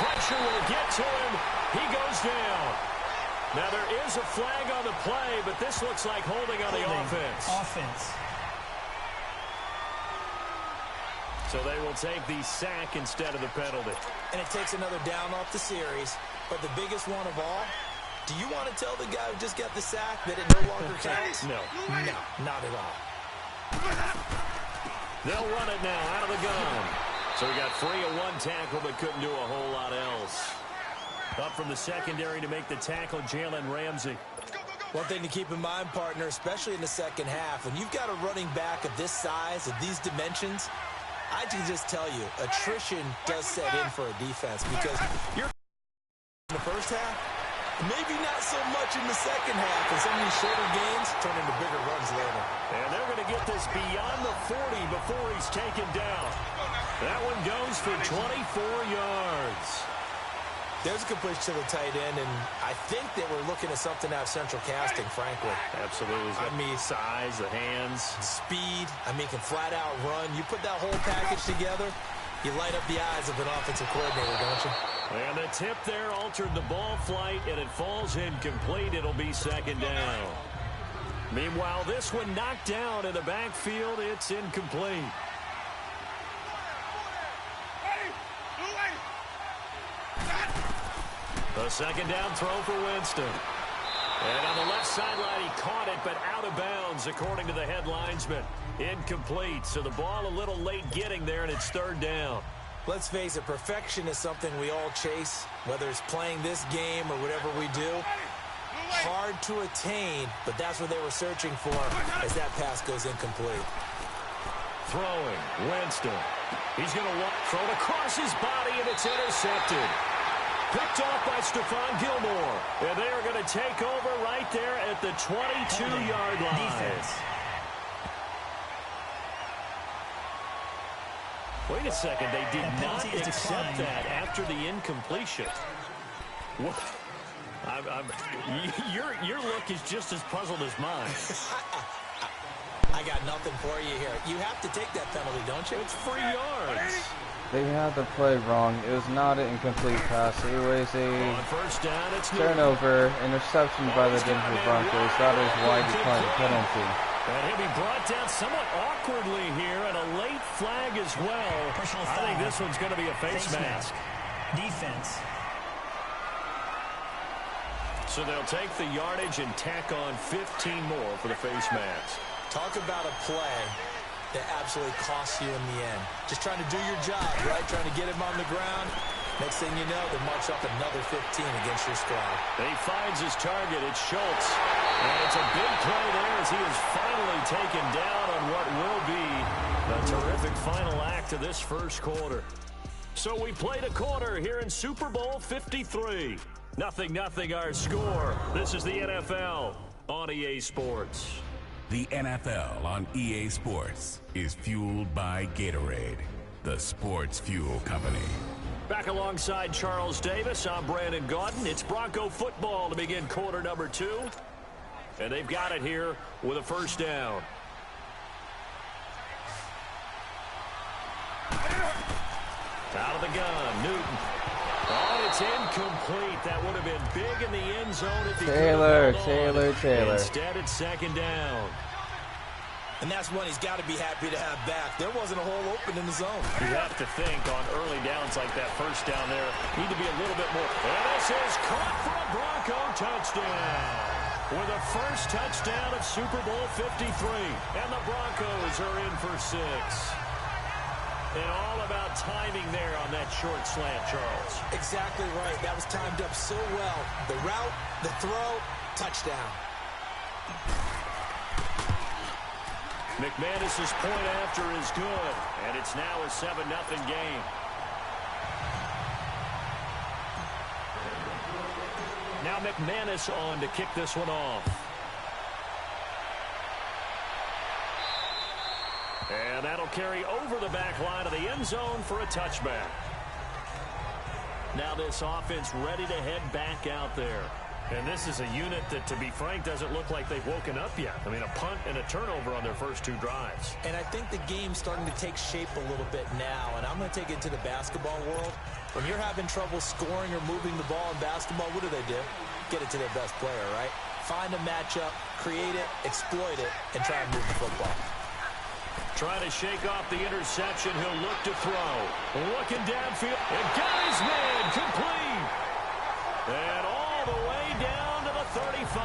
pressure will get to him. He goes down. Now, there is a flag on the play, but this looks like holding on the offense. So they will take the sack instead of the penalty. And it takes another down off the series. But the biggest one of all, do you want to tell the guy who just got the sack that it no longer counts? No. No, not at all. They'll run it now out of the gun. So he got free of one tackle but couldn't do a whole lot else. Up from the secondary to make the tackle, Jalen Ramsey. One thing to keep in mind, partner, especially in the second half, when you've got a running back of this size, of these dimensions, I can just tell you, attrition does set in for a defense because you're in the first half, maybe not so much in the second half, and some of these shorter gains turn into bigger runs later. And they're going to get this beyond the 40 before he's taken down. That one goes for 24 yards. There's a completion to the tight end, and I think that we're looking at something out of central casting, frankly. Absolutely. I mean, size, the hands. Speed. I mean, can flat out run. You put that whole package together, you light up the eyes of an offensive coordinator, don't you? And the tip there altered the ball flight, and it falls incomplete. It'll be second down. Meanwhile, this one knocked down in the backfield. It's incomplete. A second down throw for Winston. And on the left sideline, he caught it, but out of bounds, according to the head linesman. Incomplete, so the ball a little late getting there, and it's third down. Let's face it, perfection is something we all chase, whether it's playing this game or whatever we do. Hard to attain, but that's what they were searching for as that pass goes incomplete. Throwing, Winston. He's going to throw it across his body, and it's intercepted. Picked off by Stephon Gilmore. And they are going to take over right there at the 22-yard line. Defense. Wait a second. They did not accept that after the incompletion. What? Your look is just as puzzled as mine. I got nothing for you here. You have to take that penalty, don't you? It's 3 yards. They had the play wrong. It was not an incomplete pass. It was a first down, turnover, interception by the Denver Broncos. That is why he declined the penalty. And he'll be brought down somewhat awkwardly here, and a late flag as well. I think this one's going to be a face mask. Defense. So they'll take the yardage and tack on 15 more for the face mask. Talk about a play that absolutely costs you in the end. Just trying to do your job, right? Trying to get him on the ground. Next thing you know, they march up another 15 against your squad. He finds his target. It's Schultz. And it's a big play there as he is finally taken down on what will be a terrific final act of this first quarter. So we played a quarter here in Super Bowl 53. 0-0 our score. This is the NFL on EA Sports. The NFL on EA Sports is fueled by Gatorade, the sports fuel company. Back alongside Charles Davis, I'm Brandon Gaudin. It's Bronco football to begin quarter number 2. And they've got it here with a first down. Out of the gun, Newton. Oh, it's incomplete. That would have been big in the end zone if he Taylor. Instead, it's second down. And that's one he's got to be happy to have back. There wasn't a hole open in the zone. You have to think on early downs like that first down there, need to be a little bit more. And this is caught for a Bronco touchdown. With the first touchdown of Super Bowl 53. And the Broncos are in for 6. And all about timing there on that short slant, Charles. Exactly right. That was timed up so well. The route, the throw, touchdown. McManus's point after is good. And it's now a 7-0 game. Now McManus on to kick this one off. And that'll carry over the back line of the end zone for a touchback. Now this offense ready to head back out there. And this is a unit that, to be frank, doesn't look like they've woken up yet. I mean, a punt and a turnover on their first 2 drives. And I think the game's starting to take shape a little bit now. And I'm going to take it to the basketball world. When you're having trouble scoring or moving the ball in basketball, what do? Get it to their best player, right? Find a matchup, create it, exploit it, and try and move the football. Trying to shake off the interception. He'll look to throw. Looking downfield. It got his man complete. And all the way down to the 35.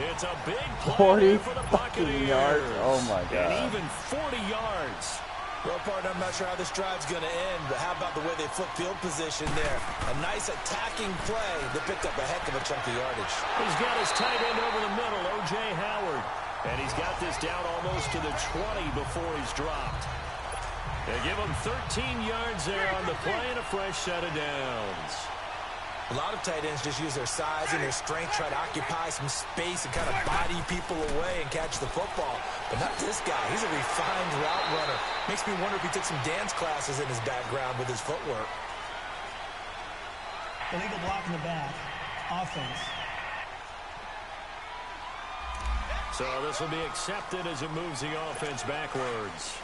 It's a big play for the Buccaneers. Yards. Oh, my God. And even 40 yards. Well, partner, I'm not sure how this drive's going to end, but how about the way they flip field position there? A nice attacking play that picked up a heck of a chunk of yardage. He's got his tight end over the middle, O.J. Howard. And he's got this down almost to the 20 before he's dropped. They give him 13 yards there on the play and a fresh set of downs. A lot of tight ends just use their size and their strength, try to occupy some space and kind of body people away and catch the football. But not this guy. He's a refined route runner. Makes me wonder if he took some dance classes in his background with his footwork. Illegal block in the back. Offense. So this will be accepted as it moves the offense backwards.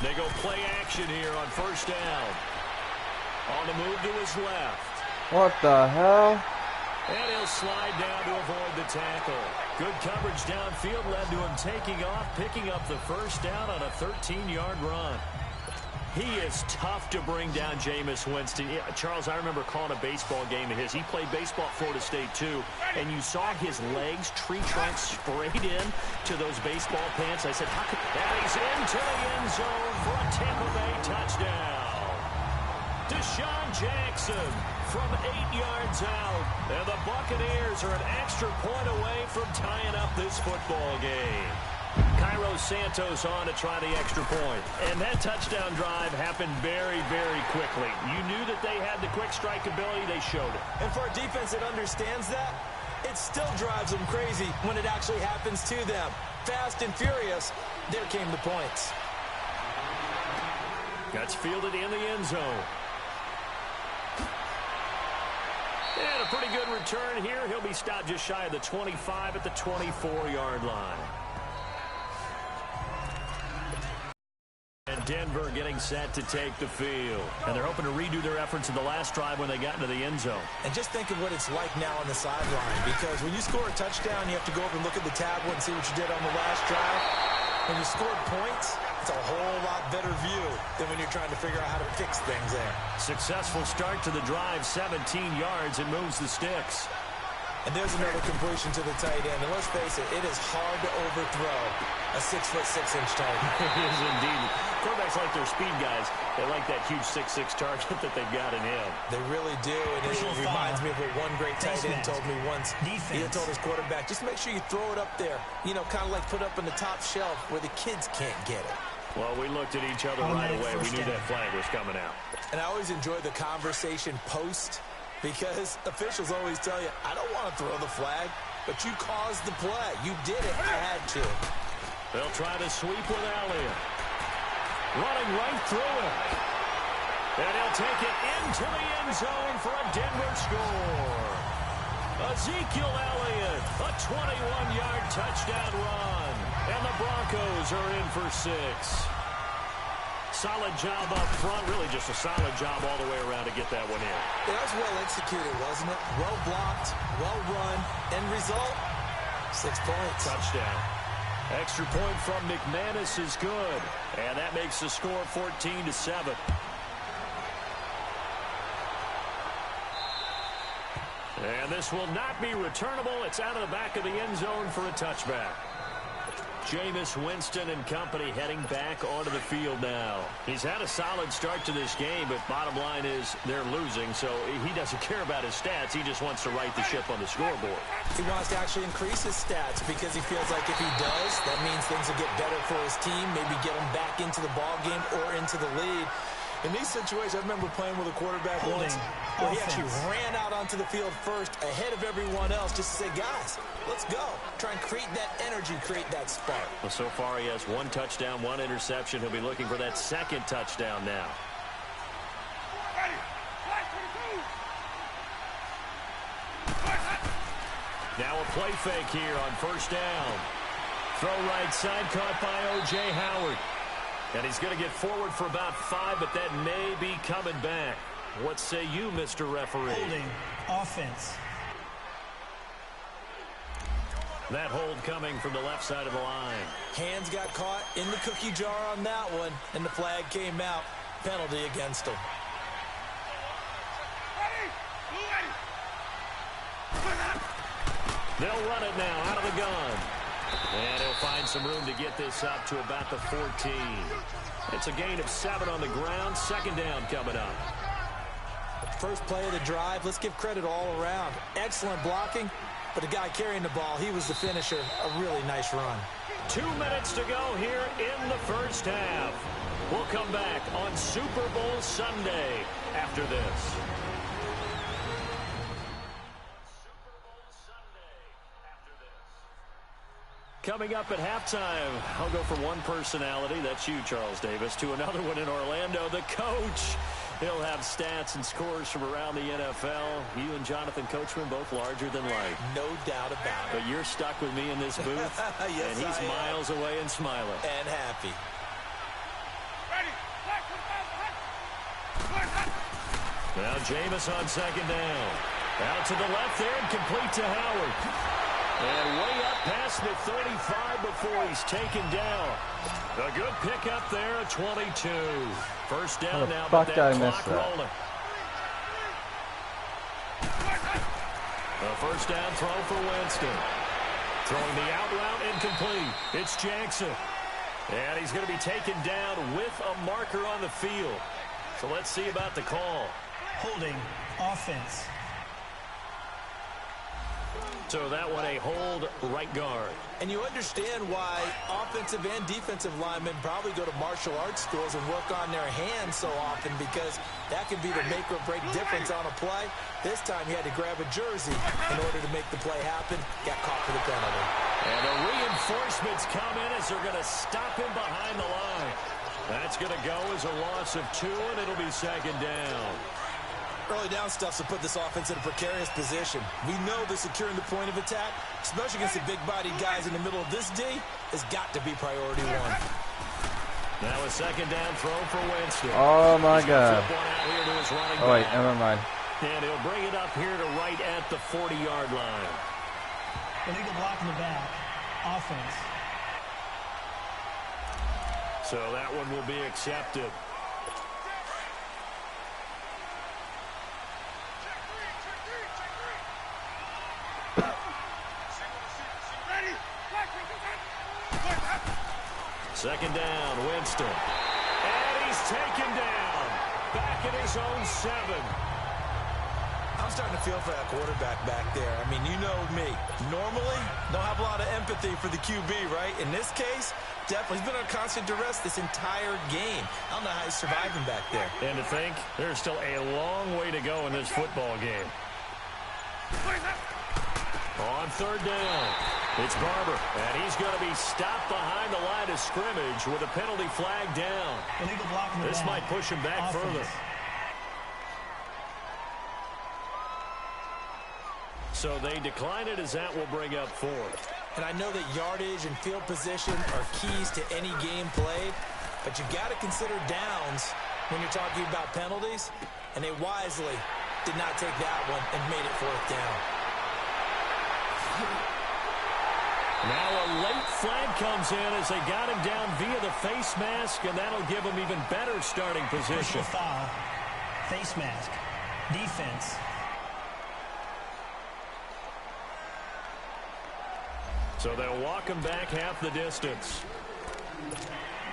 They go play action here on first down. On the move to his left. What the hell? And he'll slide down to avoid the tackle. Good coverage downfield led to him taking off, picking up the first down on a 13-yard run. He is tough to bring down, Jameis Winston. Yeah, Charles, I remember calling a baseball game of his. He played baseball at Florida State, too. And you saw his legs, tree trunks sprayed in to those baseball pants. I said, how could... And he's into the end zone for a Tampa Bay touchdown. Deshaun Jackson from 8 yards out. And the Buccaneers are an extra point away from tying up this football game. Cairo Santos on to try the extra point. And that touchdown drive happened very, very quickly. You knew that they had the quick strike ability. They showed it. And for a defense that understands that, it still drives them crazy when it actually happens to them. Fast and furious, there came the points. That's fielded in the end zone. And a pretty good return here. He'll be stopped just shy of the 25 at the 24-yard line. And Denver getting set to take the field. And they're hoping to redo their efforts in the last drive when they got into the end zone. And just think of what it's like now on the sideline. Because when you score a touchdown, you have to go over and look at the tablet and see what you did on the last drive. When you scored points, it's a whole lot better view than when you're trying to figure out how to fix things there. Successful start to the drive, 17 yards, and moves the sticks. And there's another completion to the tight end. And let's face it, it is hard to overthrow a 6'6" target. It is indeed. Quarterbacks like their speed guys. They like that huge 6'6" target that they've got in him. They really do. And it reminds me of what one great tight end told me once. He told his quarterback, just make sure you throw it up there. You know, kind of like put up in the top shelf where the kids can't get it. Well, we looked at each other right away. We knew that flag was coming out. And I always enjoy the conversation post. Because officials always tell you, I don't want to throw the flag, but you caused the play. You did it. I had to. They'll try to sweep with Elliott. Running right through it. And he'll take it into the end zone for a Denver score. Ezekiel Elliott, a 21-yard touchdown run. And the Broncos are in for 6. Solid job up front. Really just a solid job all the way around to get that one in. That was well executed, wasn't it? Well blocked, well run. End result, 6 points. Touchdown. Extra point from McManus is good. And that makes the score 14-7. And this will not be returnable. It's out of the back of the end zone for a touchback. Jameis Winston and company heading back onto the field now. He's had a solid start to this game, but bottom line is they're losing, so he doesn't care about his stats. He just wants to right the ship on the scoreboard. He wants to actually increase his stats because he feels like if he does, that means things will get better for his team, maybe get him back into the ball game or into the lead. In these situations, I remember playing with a quarterback once where he actually ran out onto the field first ahead of everyone else just to say, guys, let's go. Try and create that energy, create that spark. Well, so far he has 1 touchdown, 1 interception. He'll be looking for that second touchdown now. play fake here on first down. Throw right side caught by O.J. Howard. And he's going to get forward for about 5, but that may be coming back. What say you, Mr. Referee? Holding. Offense. That hold coming from the left side of the line. Hands got caught in the cookie jar on that one, and the flag came out. Penalty against him. They'll run it now out of the gun. And he'll find some room to get this up to about the 14. It's a gain of 7 on the ground. Second down coming up. First play of the drive. Let's give credit all around. Excellent blocking, but the guy carrying the ball, he was the finisher. A really nice run. 2 minutes to go here in the first half. We'll come back on Super Bowl Sunday after this. Coming up at halftime, I'll go from one personality, that's you, Charles Davis, to another one in Orlando, the coach. He'll have stats and scores from around the NFL. You and Jonathan Coachman, both larger than life. No doubt about it. But you're stuck with me in this booth, yes, and he's miles away and smiling. And happy. Now Jameis on second down. Out to the left there and complete to Howard. And way up past the 35 before he's taken down. A good pickup there at 22. First down now, but that clock rolling. A first down throw for Winston. Throwing the out route incomplete. It's Jackson. And he's going to be taken down with a marker on the field. So let's see about the call. Holding. Offense. So that one a hold right guard. And you understand why offensive and defensive linemen probably go to martial arts schools and work on their hands so often, because that can be the make or break difference on a play. This time he had to grab a jersey in order to make the play happen. Got caught for the penalty. And the reinforcements come in as they're going to stop him behind the line. That's going to go as a loss of 2, and it'll be second down. Early down stuff to put this offense in a precarious position. We know that securing the point of attack, especially against the big-bodied guys in the middle of this D, has got to be priority 1. Now a second down throw for Winston. Oh, my God. Oh, wait, never mind. And he'll bring it up here to right at the 40-yard line. Illegal block in the back. Offense. So that one will be accepted. Second down, Winston. And he's taken down. Back at his own 7. I'm starting to feel for that quarterback back there. I mean, you know me. Normally, don't have a lot of empathy for the QB, right? In this case, definitely. He's been on constant duress this entire game. I don't know how he's surviving back there. And to think, there's still a long way to go in this football game. On third down, it's Barber, and he's going to be stopped behind the line of scrimmage with a penalty flag down. Illegal block in the This back. might push him back Offense. further. So they decline it as that will bring up 4. And I know that yardage and field position are keys to any game played, but you got to consider downs when you're talking about penalties, and they wisely did not take that one and made it 4th down. Now a late flag comes in as they got him down via the face mask, and that'll give him even better starting position. Personal foul. Face mask. Defense. So they'll walk him back half the distance.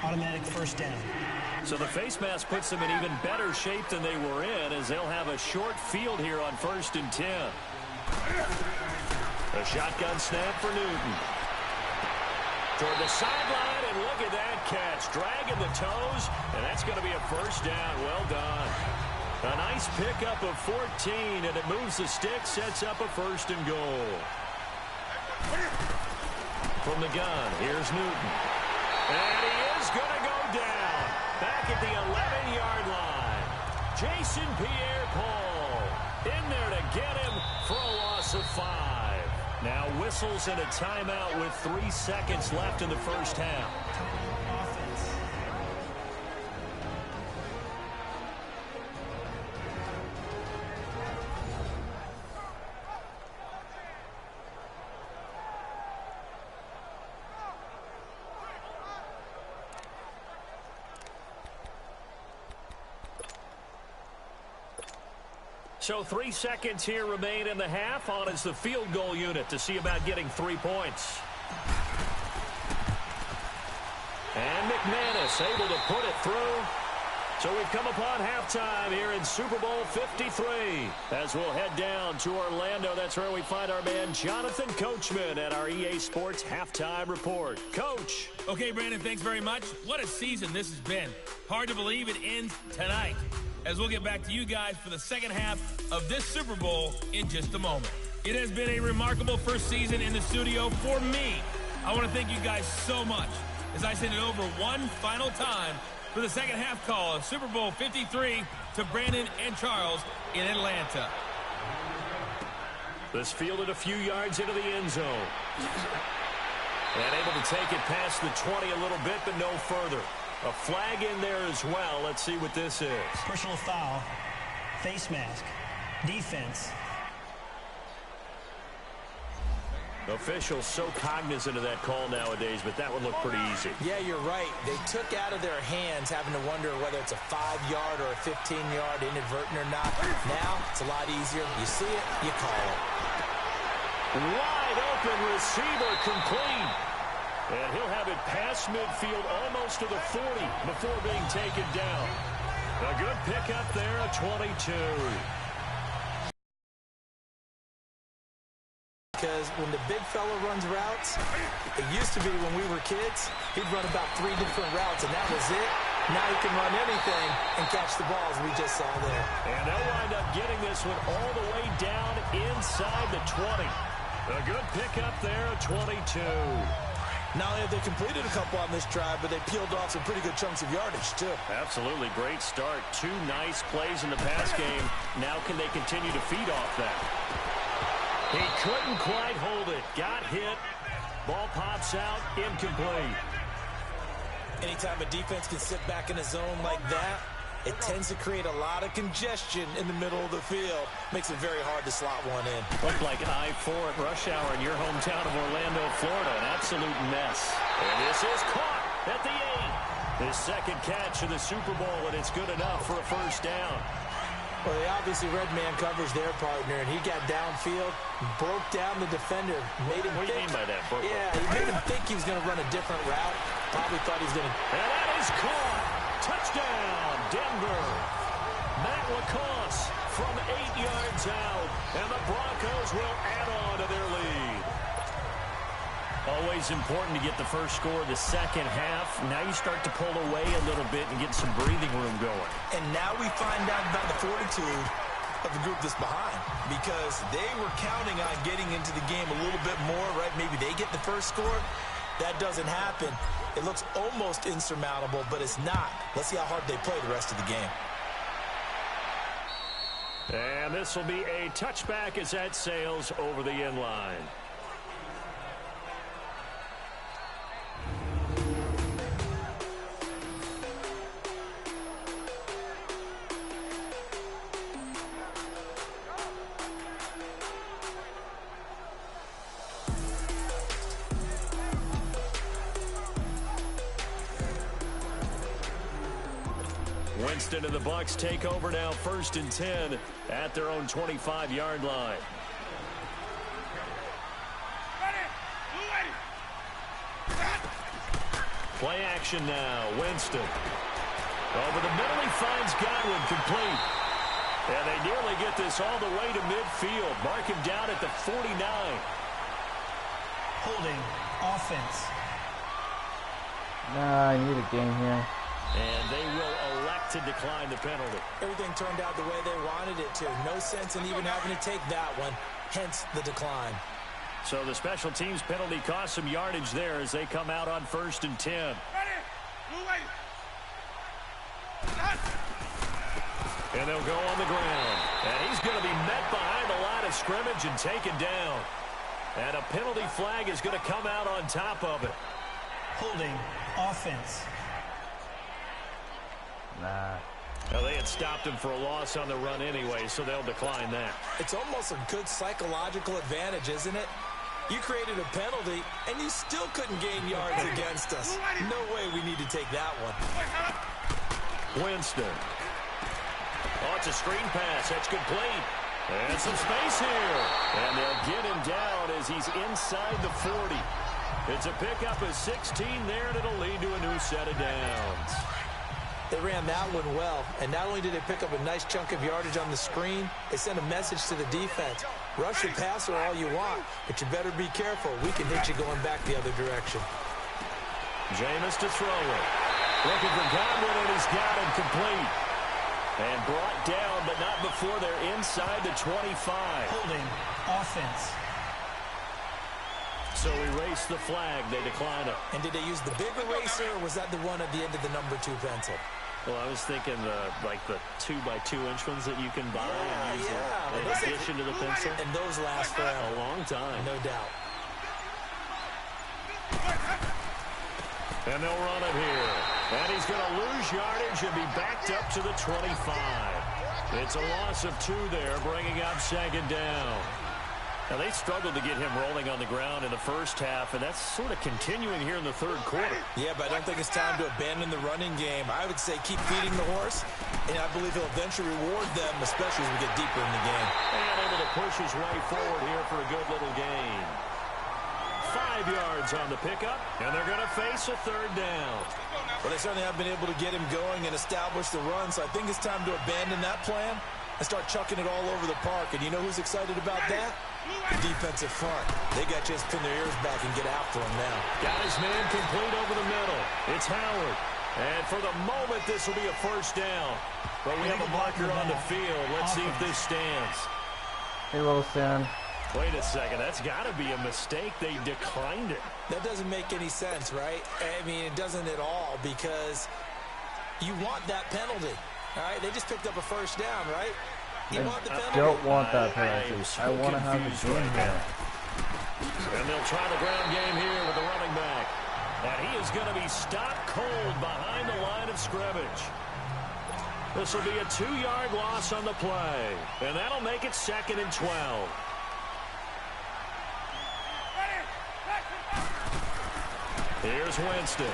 Automatic first down. So the face mask puts them in even better shape than they were in, as they'll have a short field here on 1st and 10. A shotgun snap for Newton. Toward the sideline, and look at that catch. Dragging the toes, and that's going to be a first down. Well done. A nice pickup of 14, and it moves the stick, sets up a 1st and goal. From the gun, here's Newton. And he is going to go down. Back at the 11-yard line. Jason Pierre-Paul in there to get him for a loss of 5. Now whistles and a timeout with 3 seconds left in the first half. Offense. So 3 seconds here remain in the half. On is the field goal unit to see about getting 3 points. And McManus able to put it through. So we've come upon halftime here in Super Bowl 53. As we'll head down to Orlando, that's where we find our man Jonathan Coachman at our EA Sports Halftime Report. Coach. Okay, Brandon, thanks very much. What a season this has been. Hard to believe it ends tonight, as we'll get back to you guys for the second half of this Super Bowl in just a moment. It has been a remarkable first season in the studio for me. I want to thank you guys so much as I send it over one final time for the second half call of Super Bowl 53 to Brandon and Charles in Atlanta. This fielded a few yards into the end zone. And able to take it past the 20 a little bit, but no further. A flag in there as well. Let's see what this is. Personal foul. Face mask. Defense. Officials so cognizant of that call nowadays, but that one looked pretty easy. Yeah, you're right. They took out of their hands having to wonder whether it's a 5-yard or a 15-yard inadvertent or not. Now, it's a lot easier. You see it, you call it. Wide open receiver complete. And he'll have it past midfield almost to the 40 before being taken down. A good pickup there, a 22. Because when the big fella runs routes, it used to be when we were kids, he'd run about 3 different routes, and that was it. Now he can run anything and catch the balls we just saw there. And they'll wind up getting this one all the way down inside the 20. A good pickup there, a 22. Not only have they completed a couple on this drive, but they peeled off some pretty good chunks of yardage, too. Absolutely. Great start. 2 nice plays in the pass game. Now can they continue to feed off that? He couldn't quite hold it. Got hit. Ball pops out. Incomplete. Anytime a defense can sit back in a zone like that, it tends to create a lot of congestion in the middle of the field. Makes it very hard to slot one in. Looked like I-4 at rush hour in your hometown of Orlando, Florida. An absolute mess. And this is caught at the 8. His second catch of the Super Bowl, and it's good enough for a first down. Well, they obviously red man coverage their partner, and he got downfield, broke down the defender, made him What do you mean by that, Brooklyn? Yeah, he made him think he was going to run a different route. Probably thought he was going to... And that is caught. Touchdown, Denver. Matt LaCosse from 8 yards out, and the Broncos will add on to their lead. Always important to get the first score of the second half. Now you start to pull away a little bit and get some breathing room going. And now we find out about the fortitude of the group that's behind, because they were counting on getting into the game a little bit more, right? Maybe they get the first score. That doesn't happen. It looks almost insurmountable, but it's not. Let's see how hard they play the rest of the game. And this will be a touchback as that sails over the end line. Winston and the Bucs take over now, 1st and 10 at their own 25-yard line. Play action now, Winston. Over the middle, he finds Godwin, complete. And they nearly get this all the way to midfield. Mark him down at the 49. Holding. Offense. Nah, I need a game here. And they will elect to decline the penalty. Everything turned out the way they wanted it to. No sense in even having to take that one, hence the decline. So the special teams penalty cost some yardage there as they come out on 1st and 10. And they'll go on the ground. And he's going to be met behind the line of scrimmage and taken down. And a penalty flag is going to come out on top of it. Holding offense. Nah. Now, they had stopped him for a loss on the run anyway, so they'll decline that. It's almost a good psychological advantage, isn't it? You created a penalty, and you still couldn't gain yards against us. No way we need to take that one. Winston. Oh, it's a screen pass. That's complete. And some space here. And they'll get him down as he's inside the 40. It's a pickup of 16 there, and it'll lead to a new set of downs. They ran that one well, and not only did they pick up a nice chunk of yardage on the screen, they sent a message to the defense. Rush the passer all you want, but you better be careful. We can hit you going back the other direction. Jameis to throw it. Looking for Godwin, and he's got him complete. And brought down, but not before they're inside the 25. Holding offense. So erase the flag. They decline it. And did they use the big eraser, or was that the one at the end of the number 2 pencil? Well, I was thinking like the 2x2-inch ones that you can buy and use in addition to the pencil. And those last for a long time. No doubt. And they'll run it here. And he's going to lose yardage and be backed up to the 25. It's a loss of 2 there, bringing up second down. Now, they struggled to get him rolling on the ground in the first half, and that's sort of continuing here in the third quarter. Yeah, but I don't think it's time to abandon the running game. I would say keep feeding the horse, and I believe he'll eventually reward them, especially as we get deeper in the game. And able to push his way forward here for a good little gain. 5 yards on the pickup, and they're going to face a third down. Well, they certainly have been able to get him going and establish the run, so I think it's time to abandon that plan and start chucking it all over the park. And you know who's excited about that? The defensive front. They got to just pin their ears back and get after him now. Got his man complete over the middle. It's Howard. And for the moment, this will be a first down. But we have a marker on the field. Let's see if this stands. It will stand. Wait a second. That's got to be a mistake. They declined it. That doesn't make any sense, right? I mean, it doesn't at all, because you want that penalty. All right? They just picked up a first down, right? You want the penalty? I don't want that penalty. I want to have a game here. And they'll try the ground game here with the running back. And he is going to be stopped cold behind the line of scrimmage. This will be a 2-yard loss on the play. And that'll make it 2nd and 12. Here's Winston.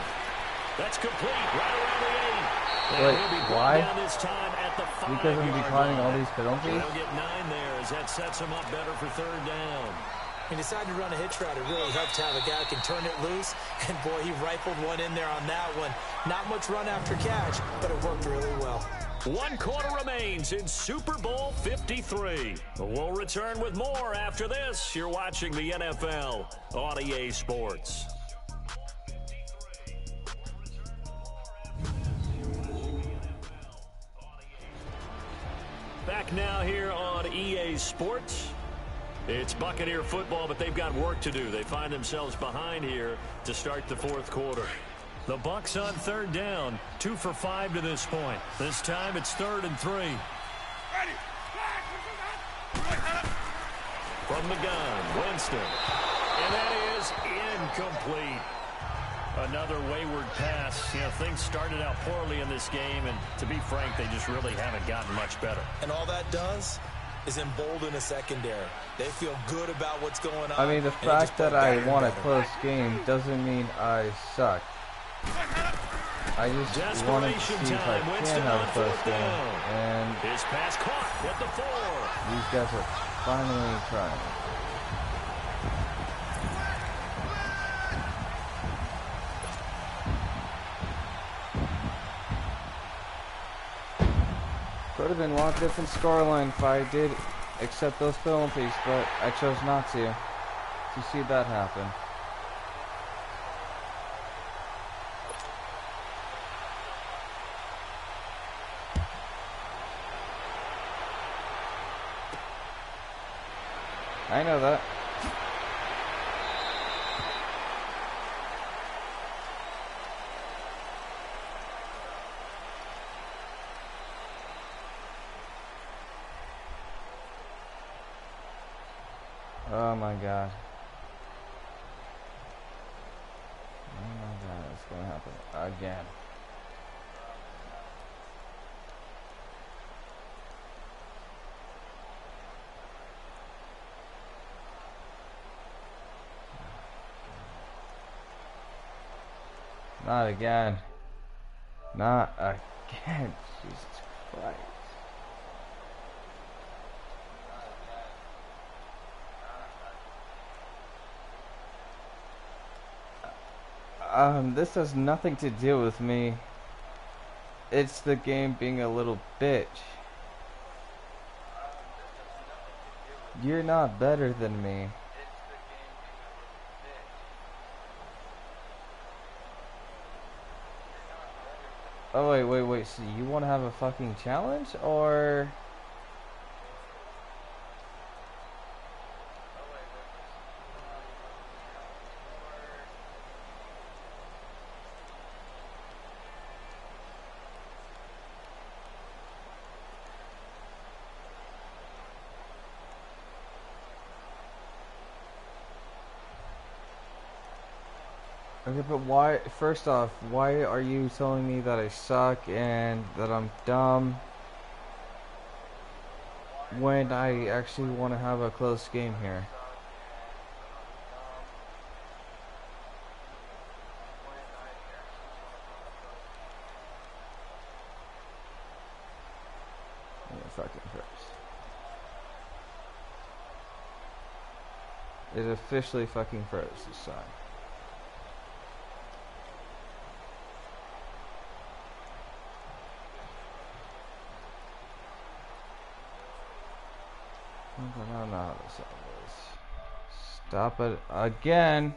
That's complete right around the 8. Wait, why? Down this time at the 5-yard Because I'm declining all line. these penalties? They'll get 9 there as that sets them up better for third down. He decided to run a hitch route. It really helped to have a guy who can turn it loose. And, boy, he rifled one in there on that one. Not much run after catch, but it worked really well. 1 quarter remains in Super Bowl 53. We'll return with more after this. You're watching the NFL on EA Sports. Back now here on EA Sports. It's Buccaneer football, but they've got work to do. They find themselves behind here to start the fourth quarter. The Bucs on third down, 2 for 5 to this point. This time it's 3rd and 3. From the gun, Winston. And that is incomplete. Another wayward pass. You know, things started out poorly in this game, and to be frank, they just really haven't gotten much better. And all that does is embolden a secondary. They feel good about what's going on. I mean, the fact that I won a close game doesn't mean I suck. I just wanted to see if I can have a close game. And his pass caught at the 4. These guys are finally trying. Could have been a lot different scoreline if I did accept those penalties, but I chose not to. To see that happen. I know that. Oh my God. again. Not again. Not again. Jesus Christ. This has nothing to do with me. It's the game being a little bitch. You're not better than me. Oh, wait. So you want to have a fucking challenge, or... Okay, but why, first off, why are you telling me that I suck and that I'm dumb when I actually want to have a close game here? Yeah, fucking first. It officially fucking froze this time. I don't know how this all is. Stop it again.